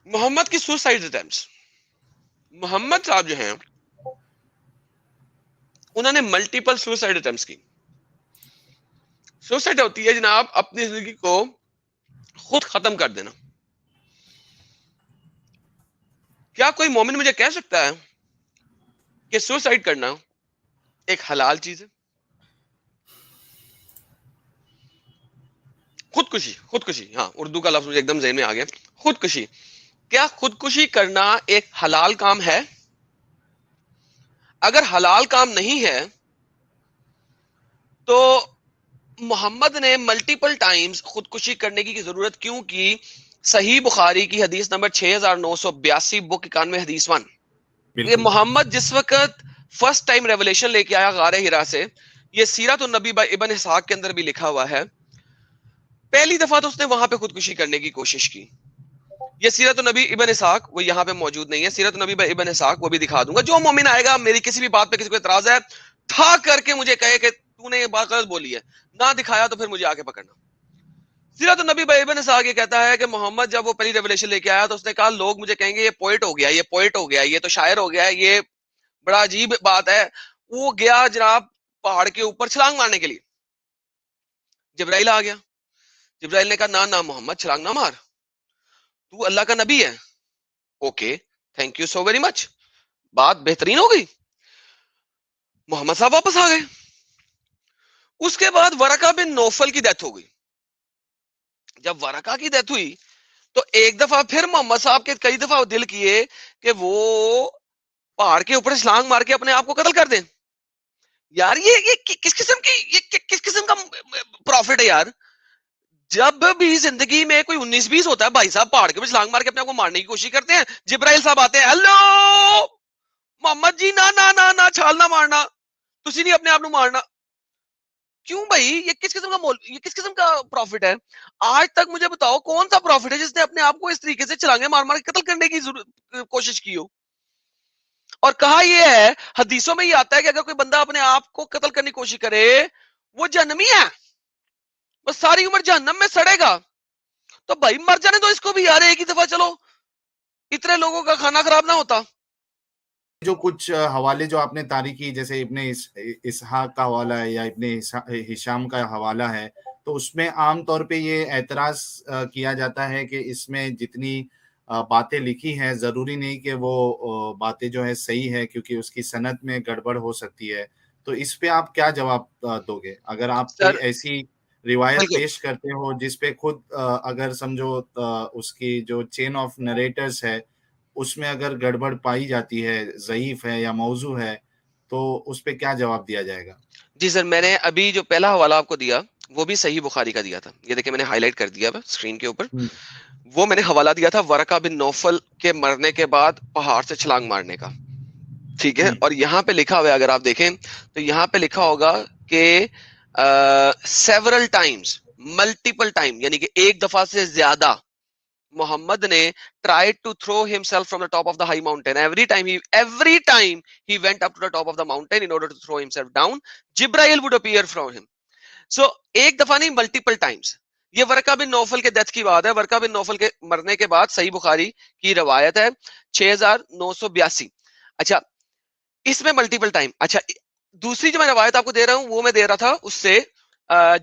محمد کی suicide attempts, محمد صاحب جو ہیں انہوں نے ملٹیپل سوسائڈ اٹیمپٹس کی. سوسائڈ ہوتی ہے جناب اپنی زندگی کو خود ختم کر دینا. کیا کوئی مومن مجھے کہہ سکتا ہے کہ سوسائڈ کرنا ایک حلال چیز ہے؟ خودکشی، ہاں اردو کا لفظ مجھے ایک دم ذہن میں آ گیا. خودکشی، کیا خودکشی کرنا ایک حلال کام ہے؟ اگر حلال کام نہیں ہے تو محمد نے ملٹیپل ٹائمز خودکشی کرنے کی ضرورت کیوں کی؟ صحیح بخاری کی حدیث نمبر 6982 بک 91 حدیث 1. یہ بالکل محمد جس وقت فرسٹ ٹائم ریولیشن لے کے آیا غار ہرا سے، یہ سیرت النبی ابن اسحاق کے اندر بھی لکھا ہوا ہے، پہلی دفعہ تو اس نے وہاں پہ خودکشی کرنے کی کوشش کی. یہ سیرت النبی ابن اسحاق وہ یہاں پہ موجود نہیں ہے، سیرت النبی ابن اسحاق وہ بھی دکھا دوں گا. جو مومن آئے گا میری کسی بھی بات پہ کسی کو اعتراض ہے ٹھا کر کے مجھے کہے کہ تو نے یہ بات غلط بولی ہے، نہ دکھایا تو پھر مجھے آ کے پکڑنا. سیرت النبی ابن اسحاق یہ کہتا ہے کہ محمد جب وہ پہلی ریولیشن لے کے آیا تو اس نے کہا لوگ مجھے کہیں گے یہ پوئٹ ہو گیا، یہ پوئٹ ہو گیا، یہ تو شاعر ہو گیا، یہ بڑا عجیب بات ہے. وہ گیا جناب پہاڑ کے اوپر چھلانگ مارنے کے لیے. جبرائیل آ گیا، جبرائیل نے کہا نہ محمد چھلانگ نہ مار، تو اللہ کا نبی ہے. Okay thank you so very much, بات بہترین ہو گئی. محمد صاحب واپس آ گئے. اس کے بعد ورقہ بن نوفل کی ڈیتھ ہو گئی. جب ورقہ کی ڈیتھ ہوئی تو ایک دفعہ پھر محمد صاحب کے کئی دفعہ دل کیے کہ وہ پہاڑ کے اوپر چھلانگ مار کے اپنے آپ کو قتل کر دیں. یار یہ کس قسم کی یہ کس قسم کا پروفٹ ہے یار. جب بھی زندگی میں کوئی 19-20 ہوتا ہے بھائی صاحب پہاڑ کے اوپر چھلانگ مار کے اپنے آپ کو مارنے کی کوشش کرتے ہیں. جبرائیل صاحب آتے ہیں، ہیلو محمد جی نہ چھال نہ مارنا، تسی نہیں اپنے آپ کو مارنا. کیوں بھائی یہ کس قسم کا یہ کس قسم کا پروفٹ ہے؟ آج تک مجھے بتاؤ کون سا پروفٹ ہے جس نے اپنے آپ کو اس طریقے سے چھلانگے مار مار کے قتل کرنے کی کوشش کی ہو؟ اور کہا یہ ہے حدیثوں میں یہ آتا ہے کہ اگر کوئی بندہ اپنے آپ کو قتل کرنے کی کوشش کرے وہ جہنمی ہے، وہ ساری عمر جہنم میں سڑے گا. تو بھائی مر جانے تو اس کو بھی یار ایک ہی دفعہ، چلو اتنے لوگوں کا کھانا خراب نہ ہوتا. جو کچھ حوالے جو آپ نے تاریخی جیسے ابن اسحاق کا حوالہ ہے یا ابن ہشام کا حوالہ ہے، تو اس میں عام طور پہ یہ اعتراض کیا جاتا ہے کہ اس میں جتنی باتیں لکھی ہیں ضروری نہیں کہ وہ باتیں جو ہے صحیح ہے، کیونکہ اس کی سند میں گڑبڑ ہو سکتی ہے. تو اس پہ آپ کیا جواب دو گے اگر آپ کوئی سر ایسی روایت بالکل پیش کرتے ہو جس پہ خود اگر سمجھو اس کی جو چین آف نریٹرز ہے اس میں اگر گڑبڑ پائی جاتی ہے، ضعیف ہے یا موضوع ہے، تو اس پہ کیا جواب دیا جائے گا؟ جی سر، میں نے ابھی جو پہلا حوالہ آپ کو دیا وہ بھی صحیح بخاری کا دیا تھا. یہ دیکھیں میں نے ہائی لائٹ کر دیا اسکرین کے اوپر. ہوں، وہ میں نے حوالہ دیا تھا ورقہ بن نوفل کے مرنے کے بعد پہاڑ سے چھلانگ مارنے کا، ٹھیک ہے. ہوں، اور یہاں پہ لکھا ہوا ہے اگر آپ دیکھیں تو یہاں پہ لکھا ہوگا کہ سیورل ٹائمز، ملٹیپل ٹائم، یعنی کہ ایک دفعہ سے زیادہ محمد نے tried to throw himself from the top of the high mountain. Every time he went up to the top of the mountain in order to throw himself down, Jibrail would appear from him. So ایک دفعہ نہیں multiple Times. یہ ورقہ بن نوفل کے death کی بات ہے. ورقہ بن نوفل کے مرنے کے بعد صحیح بخاری کی روایت ہے 6982. اچھا اس میں ملٹیپل ٹائم. اچھا دوسری جو میں روایت آپ کو دے رہا ہوں وہ میں دے رہا تھا اس سے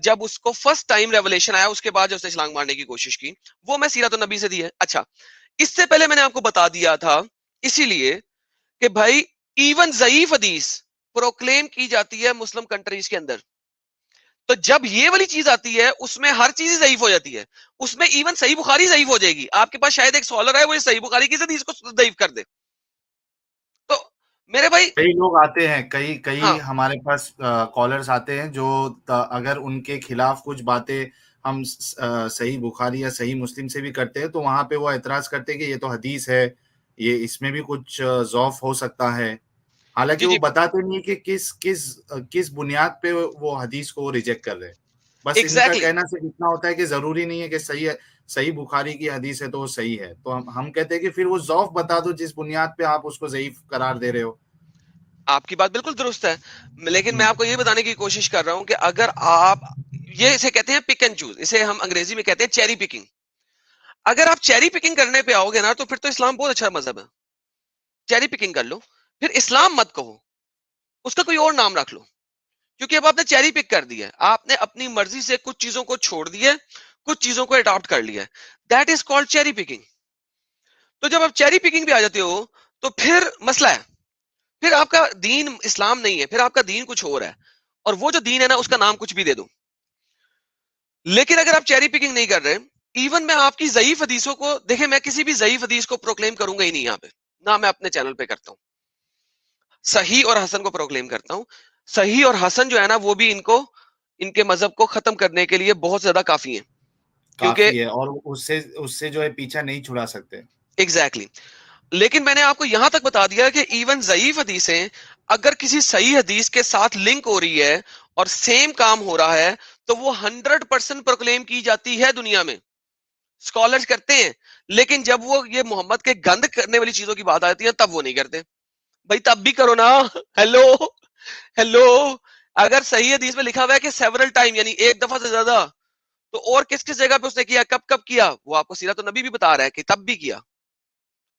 جب اس کو فرسٹ ٹائم ریولیشن آیا اس کے بعد جو اس نے چھلانگ مارنے کی کوشش کی، وہ میں سیرت النبی سے دی ہے. اچھا اس سے پہلے میں نے آپ کو بتا دیا تھا اسی لیے کہ بھائی ایون ضعیف حدیث پروکلیم کی جاتی ہے مسلم کنٹریز کے اندر، تو جب یہ والی چیز آتی ہے اس میں ہر چیز ضعیف ہو جاتی ہے. اس میں ایون صحیح بخاری ضعیف ہو جائے گی. آپ کے پاس شاید ایک سوالر ہے وہ صحیح بخاری کی حدیث کو ضعیف کر دے. تو میرے بھائی کئی لوگ آتے ہیں، کئی ہاں ہمارے پاس کالرز آتے ہیں جو اگر ان کے خلاف کچھ باتیں ہم صحیح بخاری یا صحیح مسلم سے بھی کرتے ہیں تو وہاں پہ وہ اعتراض کرتے ہیں کہ یہ تو حدیث ہے، یہ اس میں بھی کچھ ضعف ہو سکتا ہے، حالانکہ جی وہ جی بتاتے نہیں کہ کس بنیاد پہ وہ حدیث کو ریجیکٹ کر رہے ہیں. بس ان کا ایگزیکٹلی. کہنا صرف اتنا ہوتا ہے کہ ضروری نہیں ہے کہ صحیح بخاری کی حدیث ہے تو وہ صحیح ہے. تو ہم کہتے ہیں کہ پھر وہ ضعف بتا دو جس بنیاد پہ آپ اس کو ضعیف قرار دے رہے ہو. آپ کی بات بالکل درست ہے، لیکن میں آپ کو یہ بتانے کی کوشش کر رہا ہوں کہ اگر آپ یہ اسے کہتے ہیں پک اینڈ چوز، اسے ہم انگریزی میں کہتے ہیں چیری پکنگ. اگر آپ چیری پکنگ کرنے پہ آؤ گے نا تو پھر تو اسلام بہت اچھا مذہب ہے. چیری پکنگ کر لو, پھر اسلام مت کہو, اس کا کوئی اور نام رکھ لو, کیونکہ اب آپ نے چیری پک کر دیا ہے, آپ نے اپنی مرضی سے کچھ چیزوں کو چھوڑ دیا, کچھ چیزوں کو اڈاپٹ کر لیا. That is called cherry picking. تو جب آپ چیری پکنگ پہ آ جاتے ہو تو پھر مسئلہ ہے, پھر آپ کا دین اسلام نہیں ہے, پھر آپ کا دین کچھ اور ہے, اور وہ جو دین ہے نا اس کا نام کچھ بھی دے دو. لیکن اگر آپ چیری پکنگ نہیں کر رہے, ایون میں آپ کی ضعیف حدیثوں کو دیکھیں, میں کسی بھی ضعیف حدیث کو پروکلیم کروں گا ہی نہیں یہاں پہ, نہ میں اپنے چینل پہ کرتا ہوں. صحیح اور حسن کو پروکلیم کرتا ہوں. صحیح اور حسن جو ہے نا وہ بھی ان کے مذہب کو ختم کرنے کے لیے بہت زیادہ کافی ہیں, کیونکہ کافی ہے, اور اس سے جو ہے پیچھا نہیں چھڑا سکتے. ایگزیکٹلی. لیکن میں نے آپ کو یہاں تک بتا دیا کہ ایون ضعیف حدیثیں اگر کسی صحیح حدیث کے ساتھ لنک ہو رہی ہے اور سیم کام ہو رہا ہے تو وہ 100% پروکلیم کی جاتی ہے دنیا میں, اسکالرز کرتے ہیں. لیکن جب وہ یہ محمد کے گند کرنے والی چیزوں کی بات آتی ہے تب وہ نہیں کرتے. بھائی تب بھی کرو نا. ہیلو, اگر صحیح حدیث میں لکھا ہوا ہے کہ سیورل ٹائم یعنی ایک دفعہ سے زیادہ, تو اور کس کس جگہ پہ اس نے کیا, کب کب کیا, وہ آپ کو سیرت النبی بھی بتا رہا ہے کہ تب بھی کیا.